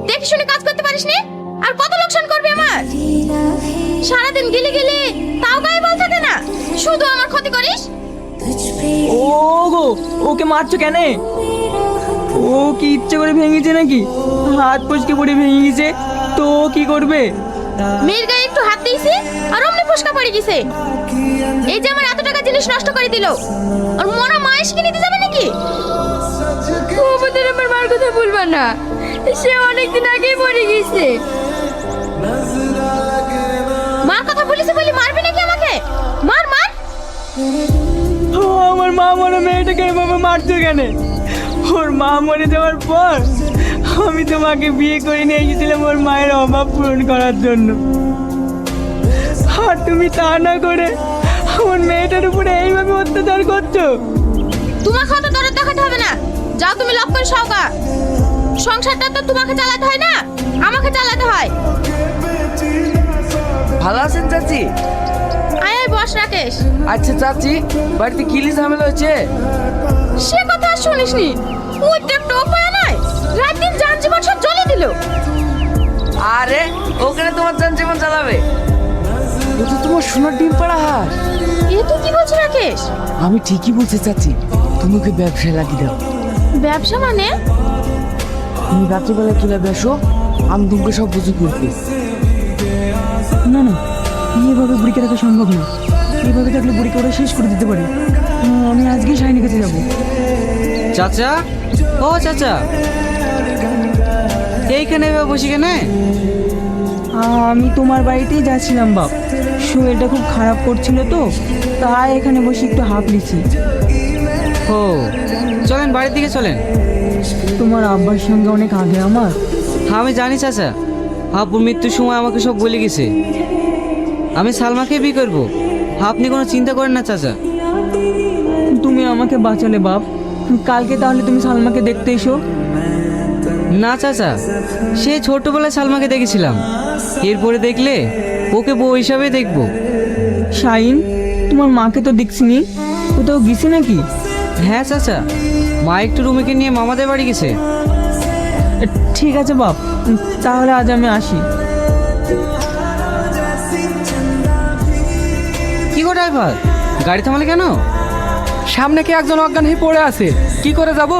দেখে শুনে কাজ করতে পারিস নি? আর কত লোকসান করবি আমার? সারাদিন গিলে গিলে তাও গায়ে বল থাকে না, শুধু আমার ক্ষতি করিস। ও গো, ওকে মারছো কেন? ও কি ইচ্ছে করে ভেঙেছে নাকি? হাত ফসকে পড়ে ভেঙে গেছে তো ও কি করবে? মেয়ের গায়ে একটু হাত দিয়েছি আর অমনি ফসকা পড়ে গেছে। এই যে আমার এত টাকা জিনিস নষ্ট করে দিল, আর মরা মায়েস কিনে দিতে যাবে নাকি? আমাদের আমার মার কথা বলবা না, সে অনেকদিন আগেই মরে গেছে। মার কথা বলেছে বলি মারবি নাকি আমাকে? মার মার। ও আমার মা মরে মেয়েটাকে এভাবে মারছো কেন? ওর মা মরে যাওয়ার পর আমি তোমাকে বিয়ে করে নিয়ে এসেছিলাম ওর মায়ের অভাব পূরণ করার জন্য, আর তুমি তা না করে আমার মেয়েটার উপরে এইভাবে অত্যাচার করছো। তোমাকে অত দরদ দেখাতে হবে না, যাও তুমি লক করে সওগা। সংসারটা তো তোমাকে চালাতে হয় না, আমাকে চালাতে হয়। ভালো আছেন চাচি? আয় আয় বস রাকেশ। আচ্ছা চাচি, বাড়িতে কি ঝামেলা হয়েছে? সে কথা আর শুনিসনি? ওই তো একটু উপায় নাই, রাত দিন যান জীবন সব জ্বলে দিল। আরে ওখানে তোমার যান জীবন চালাবে? ও তো তোমার সোনার ডিম পাড়া হাঁস। এ তুই কি বলছিস রাকেশ? আমি ঠিকই বলছি চাচি, তুমি ওকে ব্যবসায় লাগিয়ে দাও। ব্যবসা মানে? তুমি রাত্রিবেলা চলে বেসো, আমি তোমাকে সব বুঝে করতে। না না, এইভাবে বুড়িকে রাখা সম্ভব না। এইভাবে থাকলে বুড়িকে ওরা শেষ করে দিতে পারে। আমি আজকেই শাইনের কাছে যাবো। চাচা, ও চাচা, এইখানে এভাবে বসে কেন? আমি তোমার বাড়িতেই যাচ্ছিলাম বাপ, শরীরটা খুব খারাপ করছিল তো, তাই এখানে বসে একটু হাঁপ লিছি। ও চলেন বাড়ির দিকে চলেন। তোমার আব্বার সঙ্গে অনেক আগে আমার। আমি জানি চাচা, আব্বুর মৃত্যুর সময় আমাকে সব বলে গেছে। আমি সালমাকে বিয়ে করবো, আপনি কোনো চিন্তা করেন না চাচা। তুমি আমাকে বাঁচালে বাপ, কালকে তাহলে তুমি সালমাকে দেখতে এসো। না চাচা, সেই ছোটবেলায় সালমাকে দেখেছিলাম, এরপরে দেখলে ওকে বউ হিসাবে দেখবো। শাইন, তোমার মাকে তো দেখছিনি, কোথাও গেছে নাকি? হ্যাঁ চাচা, মা একটু রুমিকে নিয়ে মামাদের বাড়ি গেছে। ঠিক আছে বাপ, তাহলে আজ আমি আসি। কি গো ড্রাইভার, গাড়ি থামালে কেন? সামনে কি একজন অজ্ঞান হয়ে পড়ে আছে, কি করে যাব?